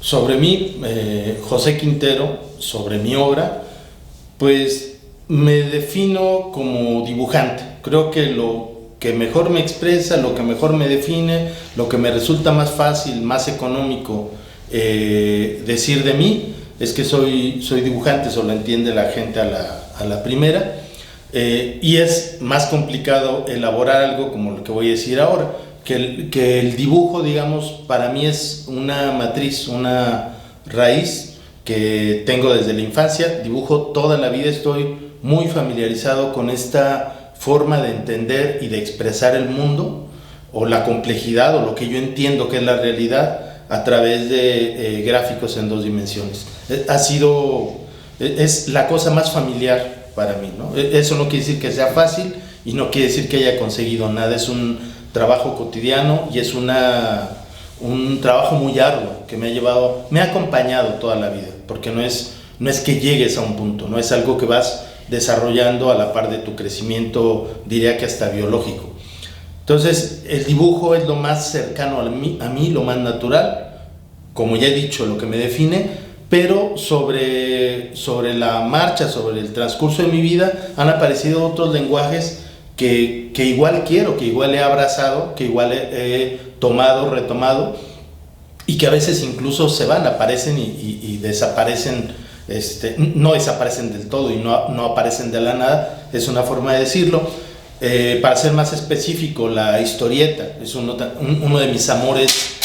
Sobre mí, José Quintero, sobre mi obra, pues me defino como dibujante. Creo que lo que mejor me expresa, lo que mejor me define, lo que me resulta más fácil, más económico decir de mí, es que soy dibujante. Eso lo entiende la gente a la primera. Y es más complicado elaborar algo como lo que voy a decir ahora, que el dibujo, digamos, para mí es una matriz, una raíz que tengo desde la infancia. Dibujo toda la vida, estoy muy familiarizado con esta forma de entender y de expresar el mundo, o la complejidad, o lo que yo entiendo que es la realidad, a través de gráficos en 2 dimensiones. Es la cosa más familiar para mí, ¿no? Eso no quiere decir que sea fácil y no quiere decir que haya conseguido nada. Es un trabajo cotidiano y es un trabajo muy arduo que me ha acompañado toda la vida, porque no es que llegues a un punto, no es algo que vas desarrollando a la par de tu crecimiento, diría que hasta biológico. Entonces, el dibujo es lo más cercano a mí, lo más natural, como ya he dicho, lo que me define, pero sobre la marcha, sobre el transcurso de mi vida, han aparecido otros lenguajes que igual quiero, que igual he abrazado, que igual he tomado, retomado, y que a veces incluso aparecen y desaparecen, no desaparecen del todo y no aparecen de la nada, es una forma de decirlo. Para ser más específico, la historieta es uno de mis amores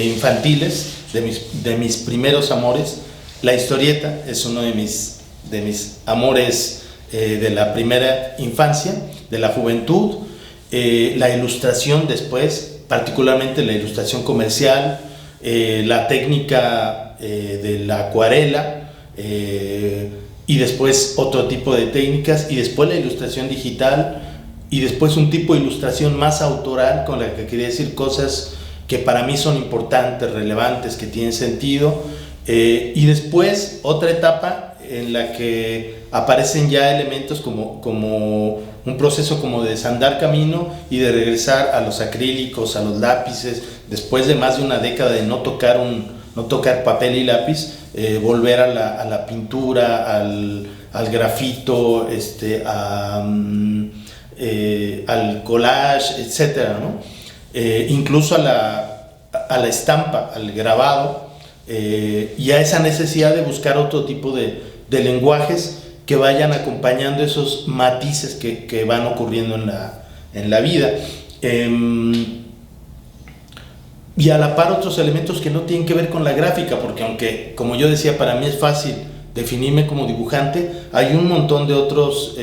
infantiles, de mis primeros amores. La historieta es uno de mis amores de la primera infancia, de la juventud. La ilustración después, particularmente la ilustración comercial, la técnica de la acuarela, y después otro tipo de técnicas, y después la ilustración digital, y después un tipo de ilustración más autoral, con la que quería decir cosas que para mí son importantes, relevantes, que tienen sentido, y después otra etapa en la que aparecen ya elementos como un proceso como de desandar camino y de regresar a los acrílicos, a los lápices, después de más de una década de no tocar papel y lápiz, volver a la pintura, al grafito, al collage, etcétera, ¿no? Incluso a la estampa, al grabado, y a esa necesidad de buscar otro tipo de lenguajes que vayan acompañando esos matices que van ocurriendo en la vida. Y a la par otros elementos que no tienen que ver con la gráfica, porque aunque, como yo decía, para mí es fácil definirme como dibujante, hay un montón de otros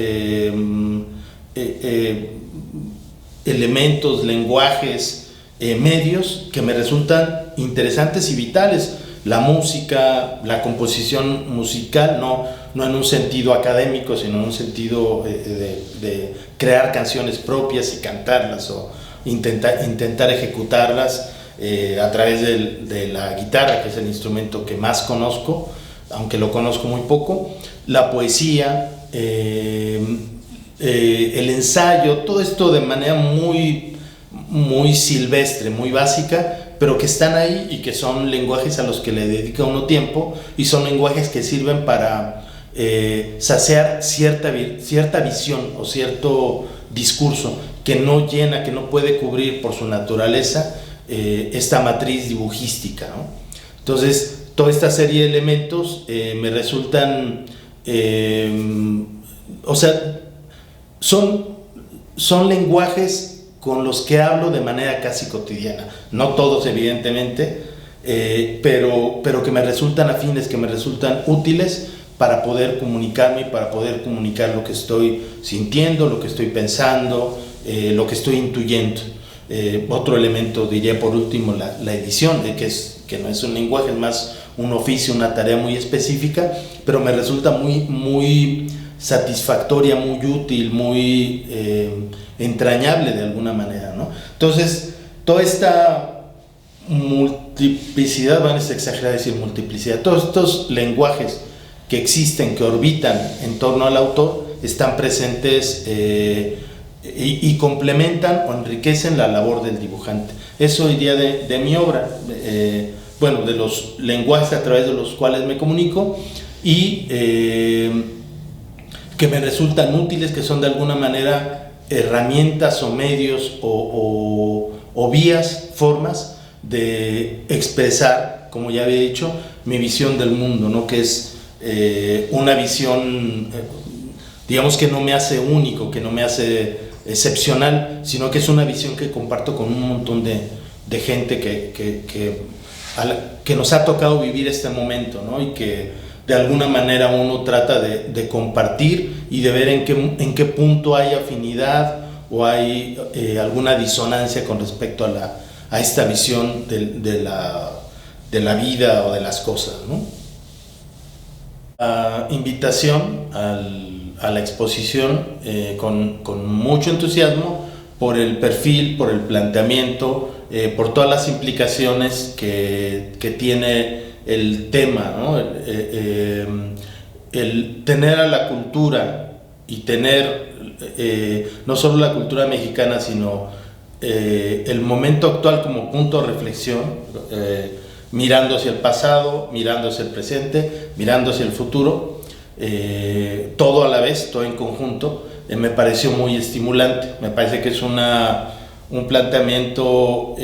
elementos, lenguajes, medios que me resultan interesantes y vitales. La música, la composición musical, no en un sentido académico, sino en un sentido de crear canciones propias y cantarlas, o intentar ejecutarlas a través de la guitarra, que es el instrumento que más conozco, aunque lo conozco muy poco. La poesía, el ensayo, todo esto de manera muy, muy silvestre, muy básica, pero que están ahí y que son lenguajes a los que le dedica uno tiempo, y son lenguajes que sirven para saciar cierta visión o cierto discurso que no llena, que no puede cubrir por su naturaleza esta matriz dibujística, ¿no? Entonces, toda esta serie de elementos me resultan, o sea, son lenguajes con los que hablo de manera casi cotidiana, no todos evidentemente, pero que me resultan afines, que me resultan útiles para poder comunicarme y para poder comunicar lo que estoy sintiendo, lo que estoy pensando, lo que estoy intuyendo. Otro elemento, diría por último, la edición, que no es un lenguaje, es más un oficio, una tarea muy específica, pero me resulta muy, muy satisfactoria, muy útil, muy entrañable de alguna manera, ¿no? Entonces, toda esta multiplicidad, van a exagerar decir multiplicidad, todos estos lenguajes que existen, que orbitan en torno al autor, están presentes y complementan o enriquecen la labor del dibujante. Eso diría de mi obra. bueno, de los lenguajes a través de los cuales me comunico y que me resultan útiles, que son de alguna manera herramientas o medios o vías, formas de expresar, como ya había dicho, mi visión del mundo, ¿no? Que es una visión, digamos, que no me hace único, que no me hace excepcional, sino que es una visión que comparto con un montón de gente que nos ha tocado vivir este momento, ¿no? Y que de alguna manera uno trata de compartir y de ver en qué punto hay afinidad o hay alguna disonancia con respecto a esta visión de la vida o de las cosas, ¿no? La invitación a la exposición con mucho entusiasmo por el perfil, por el planteamiento, por todas las implicaciones que tiene el tema, ¿no? El tener a la cultura y tener no solo la cultura mexicana, sino el momento actual como punto de reflexión, mirando hacia el pasado, mirando hacia el presente, mirando hacia el futuro, todo a la vez, todo en conjunto, me pareció muy estimulante. Me parece que es un planteamiento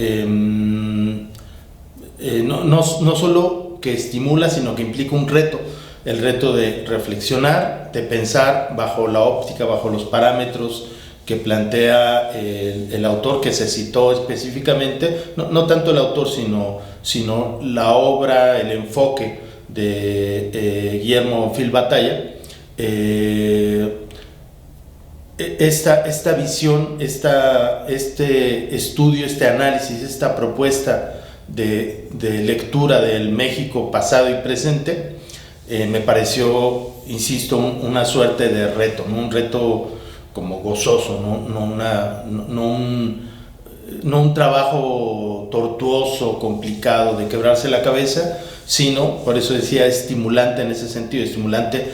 no solo que estimula, sino que implica un reto, el reto de reflexionar, de pensar bajo la óptica, bajo los parámetros que plantea el autor que se citó específicamente, no tanto el autor, sino la obra, el enfoque de Guillermo Gil Batalla. Esta visión, este estudio, este análisis, esta propuesta de lectura del México pasado y presente, me pareció, insisto, una suerte de reto, ¿no? Un reto como gozoso, no un trabajo tortuoso, complicado, de quebrarse la cabeza, sino, por eso decía, estimulante en ese sentido, estimulante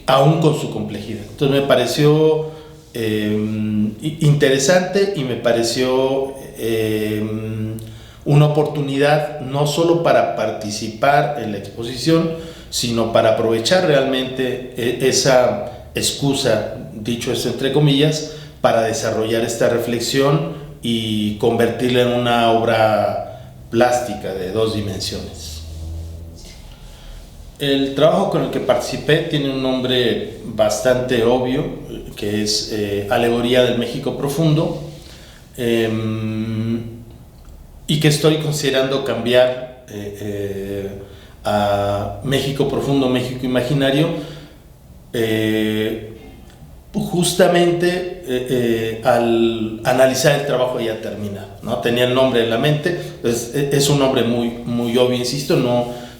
aún con su complejidad. Entonces me pareció interesante y me pareció una oportunidad no solo para participar en la exposición, sino para aprovechar realmente esa excusa, dicho esto entre comillas, para desarrollar esta reflexión y convertirla en una obra plástica de 2 dimensiones. El trabajo con el que participé tiene un nombre bastante obvio, que es Alegoría del México Profundo, y que estoy considerando cambiar a México Profundo, México Imaginario, justamente al analizar el trabajo ya terminado, ¿no? Tenía el nombre en la mente, pues, es un nombre muy obvio, insisto,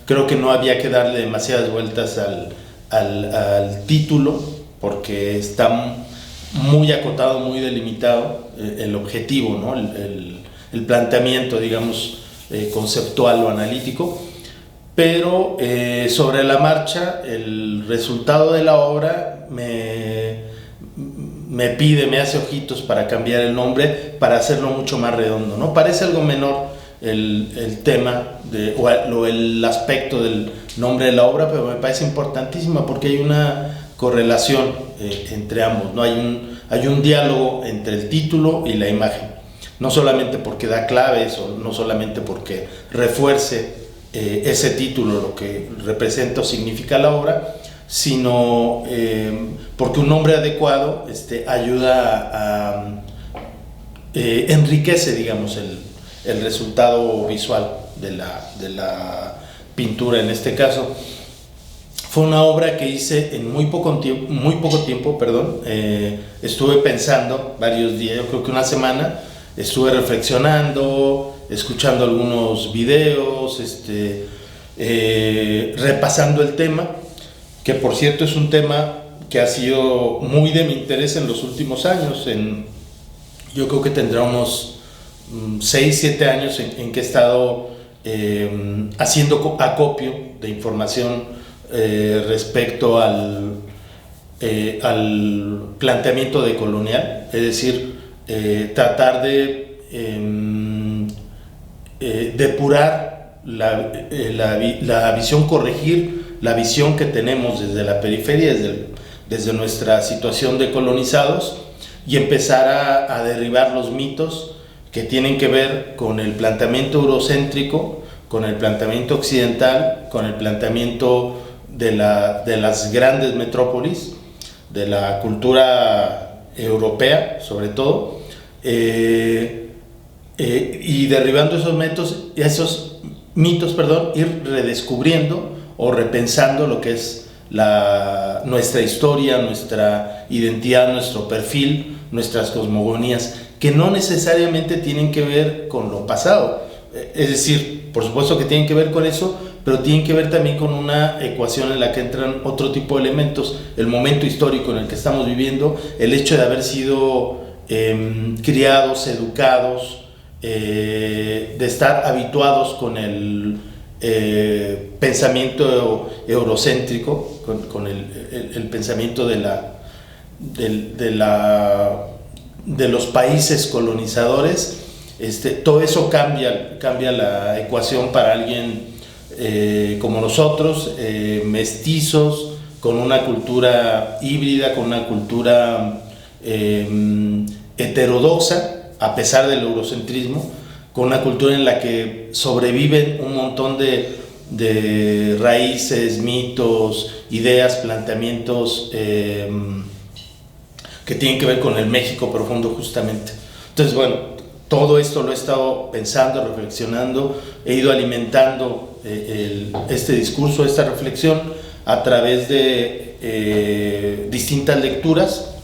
creo que no había que darle demasiadas vueltas al título, porque está muy acotado, muy delimitado el objetivo, ¿no? El planteamiento, digamos, conceptual o analítico, pero sobre la marcha el resultado de la obra me hace ojitos para cambiar el nombre, para hacerlo mucho más redondo, ¿no? Parece algo menor el tema o el aspecto del nombre de la obra, pero me parece importantísima porque hay una correlación entre ambos, ¿no? Hay un diálogo entre el título y la imagen, no solamente porque da claves o no solamente porque refuerce ese título lo que representa o significa la obra, sino porque un nombre adecuado ayuda a enriquece, digamos, el resultado visual de la pintura en este caso. Fue una obra que hice en muy poco tiempo, estuve pensando varios días, yo creo que una semana, estuve reflexionando, escuchando algunos videos, repasando el tema, que por cierto es un tema que ha sido muy de mi interés en los últimos años. Yo creo que tendrá unos 6-7 años en que he estado haciendo acopio de información respecto al planteamiento decolonial, es decir, tratar de depurar la visión, corregir la visión que tenemos desde la periferia, desde nuestra situación de colonizados, y empezar a derribar los mitos que tienen que ver con el planteamiento eurocéntrico, con el planteamiento occidental, con el planteamiento de las grandes metrópolis, de la cultura europea sobre todo, y derribando esos mitos, ir redescubriendo o repensando lo que es nuestra historia, nuestra identidad, nuestro perfil, nuestras cosmogonías, que no necesariamente tienen que ver con lo pasado. Es decir, por supuesto que tienen que ver con eso, pero tienen que ver también con una ecuación en la que entran otro tipo de elementos, el momento histórico en el que estamos viviendo, el hecho de haber sido criados, educados, de estar habituados con el pensamiento eurocéntrico, con el pensamiento de los países colonizadores. Todo eso cambia la ecuación para alguien como nosotros, mestizos, con una cultura híbrida, con una cultura heterodoxa, a pesar del eurocentrismo, con una cultura en la que sobreviven un montón de raíces, mitos, ideas, planteamientos que tienen que ver con el México profundo justamente. Entonces, bueno, todo esto lo he estado pensando, reflexionando, he ido alimentando este discurso, esta reflexión a través de distintas lecturas,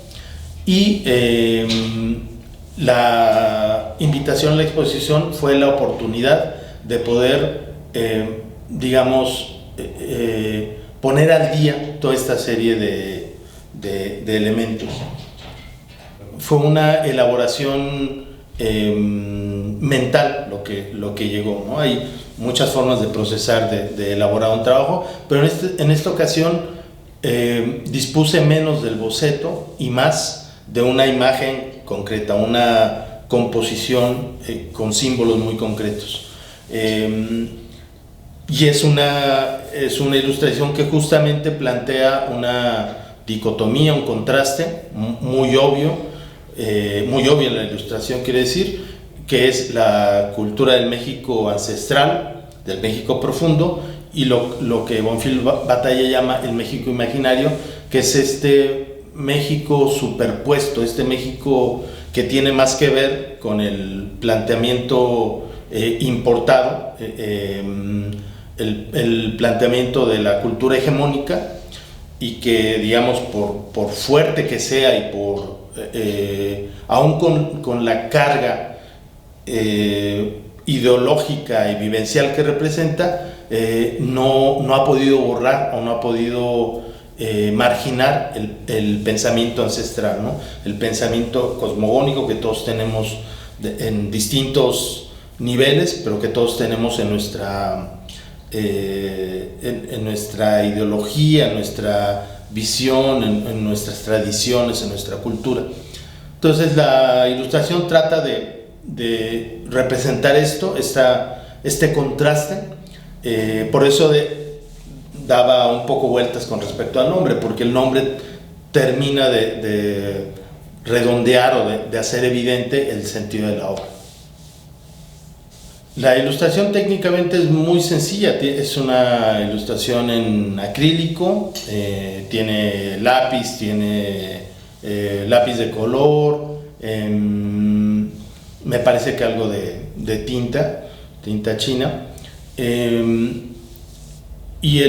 y la invitación a la exposición fue la oportunidad de poder, poner al día toda esta serie de elementos. Fue una elaboración mental lo que llegó, ¿no? Hay muchas formas de procesar, de elaborar un trabajo, pero en esta ocasión dispuse menos del boceto y más de una imagen concreta, una composición con símbolos muy concretos. Y es una ilustración que justamente plantea una dicotomía, un contraste muy obvio en la ilustración, quiere decir, que es la cultura del México ancestral, del México profundo, y lo que Bonfil Batalla llama el México imaginario, que es este México superpuesto, este México que tiene más que ver con el planteamiento importado, el planteamiento de la cultura hegemónica, y que, digamos, por fuerte que sea y aún con la carga ideológica y vivencial que representa, no ha podido borrar o no ha podido marginar el pensamiento ancestral, ¿no? El pensamiento cosmogónico que todos tenemos en distintos niveles, pero que todos tenemos en nuestra ideología, en nuestra visión, en nuestras tradiciones, en nuestra cultura. Entonces la ilustración trata de representar este contraste. Por eso daba un poco vueltas con respecto al nombre, porque el nombre termina de redondear o de hacer evidente el sentido de la obra. La ilustración técnicamente es muy sencilla, es una ilustración en acrílico, tiene lápiz, lápiz de color, me parece que algo de tinta china, y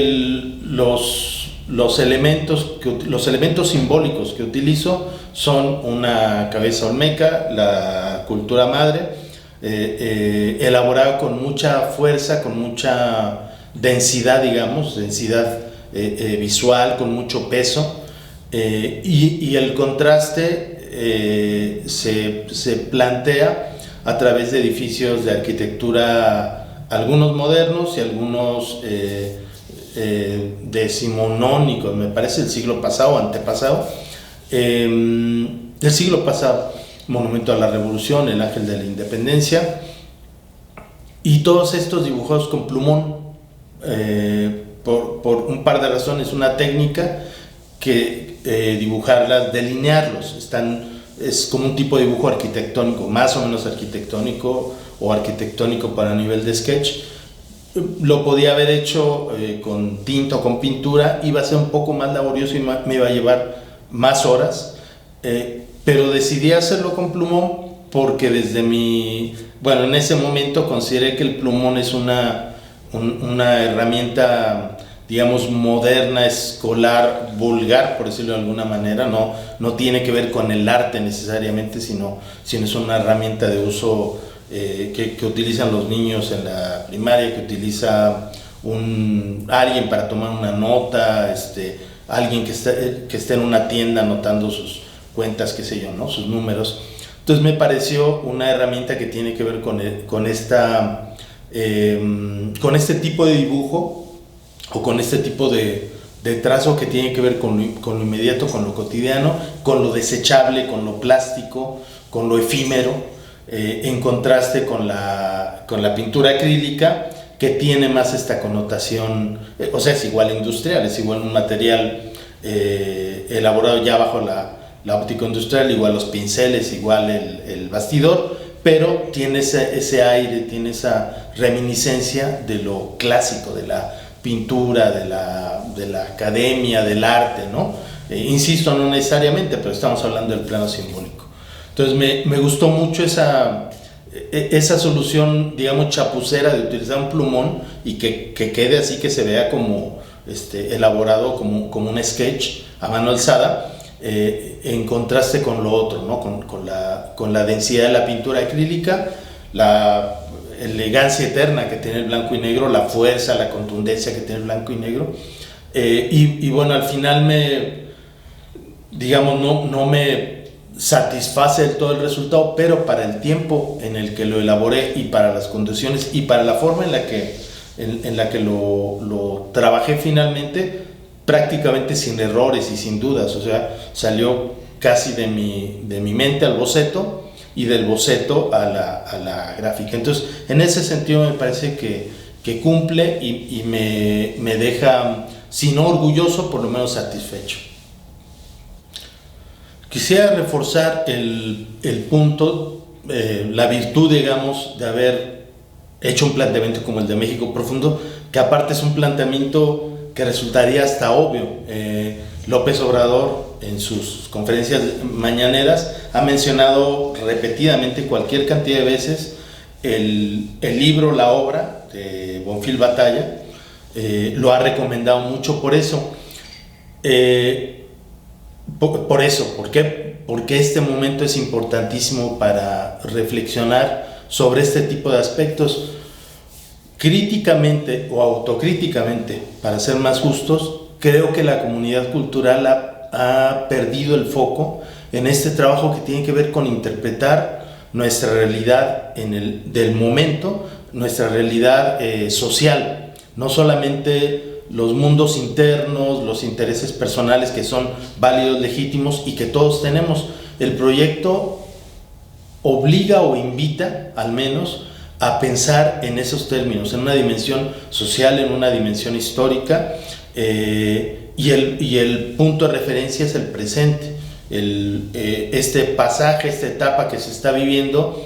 los elementos simbólicos que utilizo son una cabeza olmeca, la cultura madre, elaborada con mucha fuerza, con mucha densidad, densidad visual, con mucho peso, y el contraste se plantea a través de edificios de arquitectura, algunos modernos y algunos decimonónicos, me parece del siglo pasado o antepasado, del siglo pasado. Monumento a la Revolución, el Ángel de la Independencia, Y todos estos dibujados con plumón, por un par de razones. Una técnica que dibujarlas, delinearlos, es como un tipo de dibujo arquitectónico, más o menos arquitectónico o arquitectónico para nivel de sketch. Lo podía haber hecho con tinta o con pintura, iba a ser un poco más laborioso y me iba a llevar más horas, pero decidí hacerlo con plumón porque en ese momento consideré que el plumón es una herramienta, digamos, moderna, escolar, vulgar, por decirlo de alguna manera. No tiene que ver con el arte necesariamente, sino es una herramienta de uso que utilizan los niños en la primaria, que utiliza alguien para tomar una nota, alguien que esté en una tienda anotando sus cuentas, qué sé yo, ¿no? Sus números. Entonces me pareció una herramienta que tiene que ver con este tipo de dibujo o con este tipo de trazo que tiene que ver con lo inmediato, con lo cotidiano, con lo desechable, con lo plástico, con lo efímero, en contraste con la pintura acrílica, que tiene más esta connotación, o sea, es igual industrial, es igual un material elaborado ya bajo la óptica industrial, igual los pinceles, igual el bastidor, pero tiene ese aire, tiene esa reminiscencia de lo clásico, de la pintura, de la academia, del arte, ¿no? Insisto, no necesariamente, pero estamos hablando del plano simbólico. Entonces me gustó mucho esa solución, digamos, chapucera de utilizar un plumón y que quede así, que se vea como elaborado como un sketch a mano alzada, en contraste con lo otro, ¿no? con la densidad de la pintura acrílica, la elegancia eterna que tiene el blanco y negro, la fuerza, la contundencia que tiene el blanco y negro, y bueno, al final no me satisface del todo el resultado, pero para el tiempo en el que lo elaboré y para las condiciones y para la forma en la que lo trabajé finalmente, prácticamente sin errores y sin dudas, o sea, salió casi de mi mente al boceto y del boceto a la gráfica. Entonces, en ese sentido me parece que cumple y me deja, si no orgulloso, por lo menos satisfecho. Quisiera reforzar el punto, la virtud, digamos, de haber hecho un planteamiento como el de México Profundo, que aparte es un planteamiento que resultaría hasta obvio. López Obrador, en sus conferencias mañaneras, ha mencionado repetidamente, cualquier cantidad de veces, el libro, la obra de Bonfil Batalla, lo ha recomendado mucho por eso. ¿Por qué? Porque este momento es importantísimo para reflexionar sobre este tipo de aspectos. Críticamente o autocríticamente, para ser más justos, creo que la comunidad cultural ha perdido el foco en este trabajo que tiene que ver con interpretar nuestra realidad del momento, nuestra realidad social, no solamente los mundos internos, los intereses personales, que son válidos, legítimos y que todos tenemos. El proyecto obliga o invita, al menos, a pensar en esos términos, en una dimensión social, en una dimensión histórica, y el punto de referencia es el presente. Este pasaje, esta etapa que se está viviendo,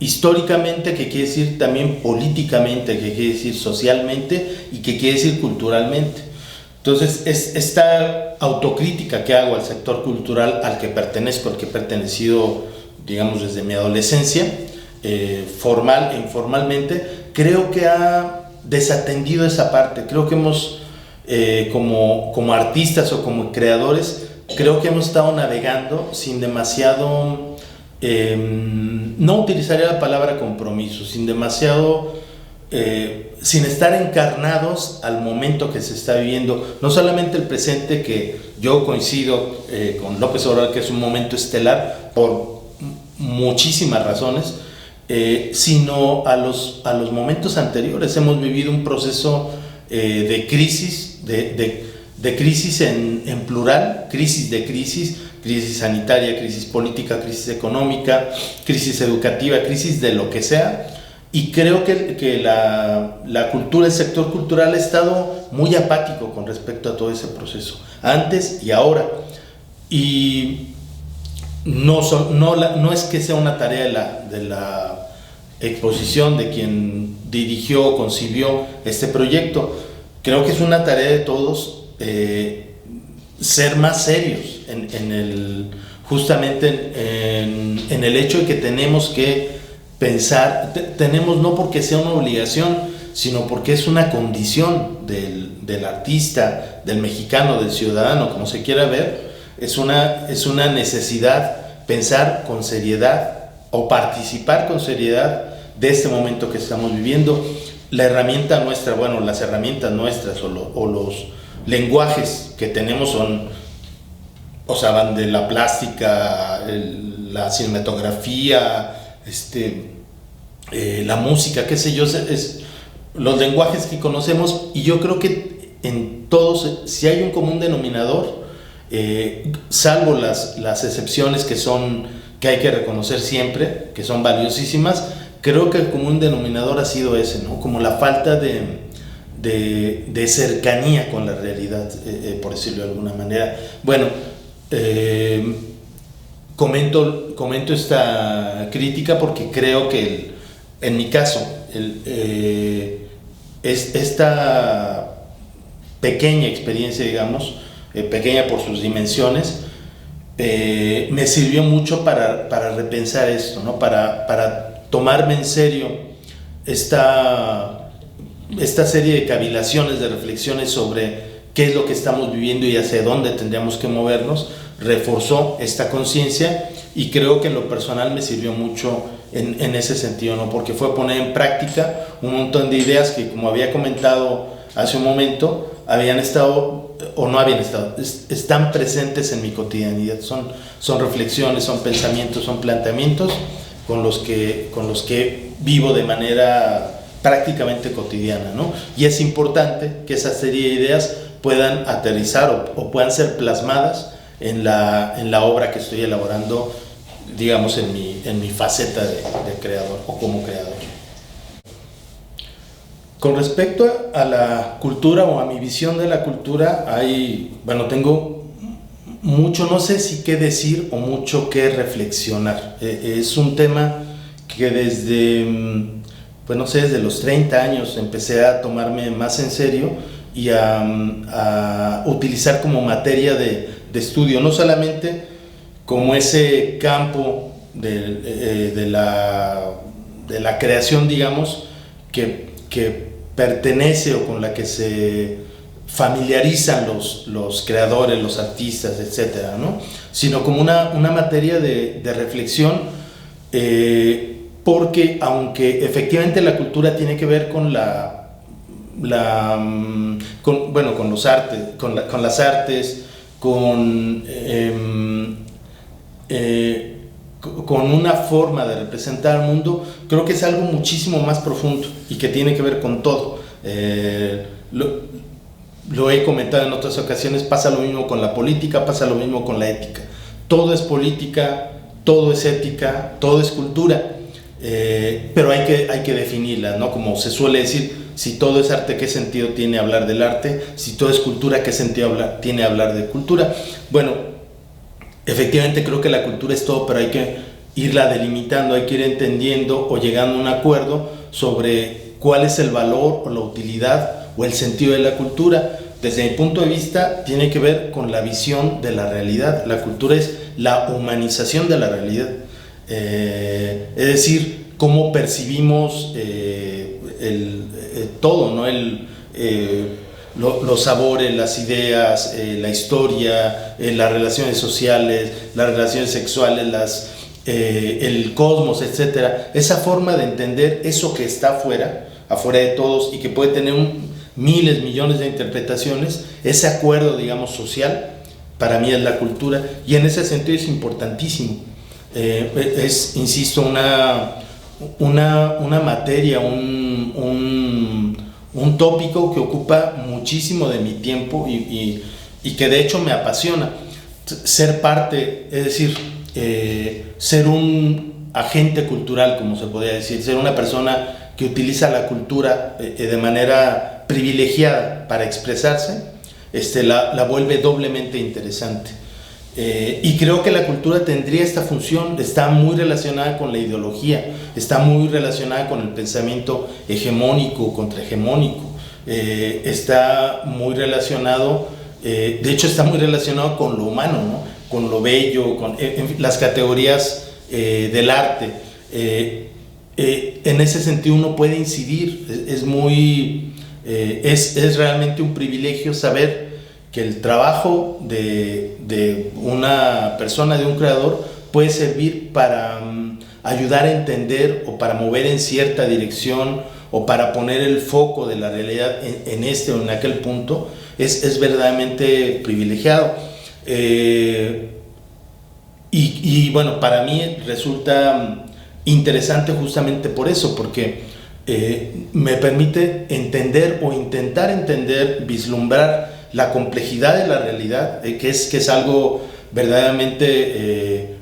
históricamente, que quiere decir también políticamente, que quiere decir socialmente y que quiere decir culturalmente. Entonces, es esta autocrítica que hago al sector cultural al que pertenezco, al que he pertenecido, digamos, desde mi adolescencia, formal e informalmente, creo que ha desatendido esa parte. Creo que hemos, como artistas o como creadores, creo que hemos estado navegando sin demasiado, no utilizaría la palabra compromiso, sin estar encarnados al momento que se está viviendo, no solamente el presente, que yo coincido con López Obrador, que es un momento estelar por muchísimas razones, sino a los momentos anteriores. Hemos vivido un proceso de crisis, de crisis en plural, crisis sanitaria, crisis política, crisis económica, crisis educativa, crisis de lo que sea, y creo que la cultura, el sector cultural ha estado muy apático con respecto a todo ese proceso, antes y ahora. Y no es que sea una tarea de la exposición, de quien dirigió o concibió este proyecto. Creo que es una tarea de todos ser más serios justamente en el hecho de que tenemos que pensar, tenemos no porque sea una obligación, sino porque es una condición del artista, del mexicano, del ciudadano, como se quiera ver. Es una necesidad pensar con seriedad o participar con seriedad de este momento que estamos viviendo. La herramienta nuestra, bueno, las herramientas nuestras o los lenguajes que tenemos van de la plástica, la cinematografía, la música, qué sé yo, los lenguajes que conocemos, y yo creo que en todos, si hay un común denominador, salvo las excepciones que hay que reconocer siempre, que son valiosísimas, creo que el común denominador ha sido ese, ¿no? Como la falta de cercanía con la realidad, por decirlo de alguna manera. Bueno, comento esta crítica porque creo que en mi caso esta pequeña experiencia, digamos, pequeña por sus dimensiones, me sirvió mucho para repensar esto, ¿no? Para tomarme en serio esta serie de cavilaciones, de reflexiones sobre qué es lo que estamos viviendo y hacia dónde tendríamos que movernos. Reforzó esta conciencia y creo que en lo personal me sirvió mucho en ese sentido, ¿no? Porque fue poner en práctica un montón de ideas que, como había comentado hace un momento, habían estado o no habían estado, están presentes en mi cotidianidad. Son reflexiones, son pensamientos, son planteamientos con los que vivo de manera prácticamente cotidiana, ¿no? Y es importante que esa serie de ideas puedan aterrizar o puedan ser plasmadas en la obra que estoy elaborando, digamos, en mi faceta de creador o como creador. Con respecto a la cultura o a mi visión de la cultura, tengo mucho, no sé si qué decir o mucho que reflexionar. Es un tema que desde los 30 años empecé a tomarme más en serio y a utilizar como materia de estudio, no solamente como ese campo de la creación, digamos, que pertenece o con la que se familiarizan los creadores, los artistas, etcétera, ¿no? Sino como una materia de reflexión, porque aunque efectivamente la cultura tiene que ver con con los artes, con las artes, con una forma de representar al mundo, creo que es algo muchísimo más profundo y que tiene que ver con todo. Lo he comentado en otras ocasiones, pasa lo mismo con la política, pasa lo mismo con la ética. Todo es política, todo es ética, todo es cultura, pero hay que definirla, ¿no? Como se suele decir, si todo es arte, ¿qué sentido tiene hablar del arte? Si todo es cultura, ¿qué sentido tiene hablar de cultura? Bueno, efectivamente creo que la cultura es todo, pero hay que irla delimitando, hay que ir entendiendo o llegando a un acuerdo sobre cuál es el valor o la utilidad o el sentido de la cultura. Desde mi punto de vista, tiene que ver con la visión de la realidad. La cultura es la humanización de la realidad, es decir, cómo percibimos todo, ¿no? Los sabores, las ideas, la historia, las relaciones sociales, las relaciones sexuales, el cosmos, etcétera. Esa forma de entender eso que está afuera de todos y que puede tener miles, millones de interpretaciones, ese acuerdo, digamos, social, para mí es la cultura, y en ese sentido es importantísimo. Insisto, una materia, un tópico que ocupa muchísimo de mi tiempo y que de hecho me apasiona. Ser parte, es decir, ser un agente cultural, como se podría decir, ser una persona que utiliza la cultura de manera privilegiada para expresarse, la vuelve doblemente interesante. Y creo que la cultura tendría esta función, está muy relacionada con la ideología, está muy relacionada con el pensamiento hegemónico, contrahegemónico, está muy relacionado, de hecho está muy relacionado con lo humano, ¿no? Con lo bello, con las categorías del arte. En ese sentido uno puede incidir, es realmente un privilegio saber que el trabajo de una persona, de un creador, puede servir para ayudar a entender o para mover en cierta dirección o para poner el foco de la realidad en este o en aquel punto, es verdaderamente privilegiado. Y bueno, para mí resulta interesante justamente por eso, porque me permite entender o intentar entender, vislumbrar la complejidad de la realidad, que es algo verdaderamente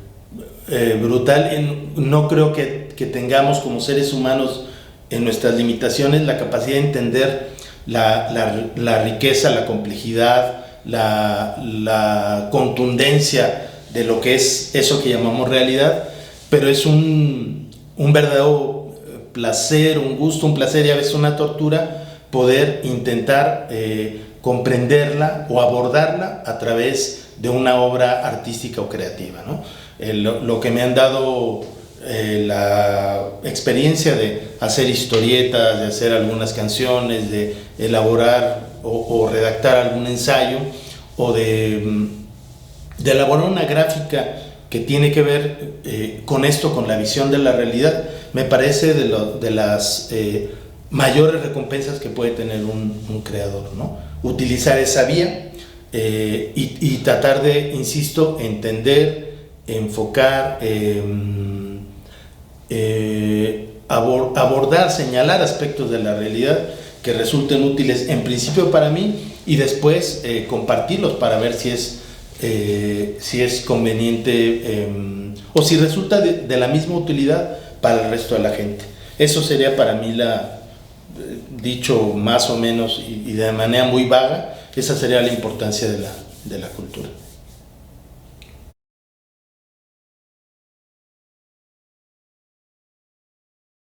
brutal. No creo que tengamos como seres humanos en nuestras limitaciones la capacidad de entender la riqueza, la complejidad, la contundencia de lo que es eso que llamamos realidad, pero es un verdadero placer, un gusto, un placer y a veces una tortura poder intentar comprenderla o abordarla a través de una obra artística o creativa, ¿no? Lo que me han dado la experiencia de hacer historietas, de hacer algunas canciones, de elaborar o redactar algún ensayo o de elaborar una gráfica que tiene que ver con esto, con la visión de la realidad, me parece de las mayores recompensas que puede tener un creador, ¿no? Utilizar esa vía y tratar de, insisto, entender, enfocar, abordar, señalar aspectos de la realidad que resulten útiles en principio para mí y después compartirlos para ver si es conveniente o si resulta de la misma utilidad para el resto de la gente. Eso sería para mí dicho más o menos y de manera muy vaga, esa sería la importancia de la cultura.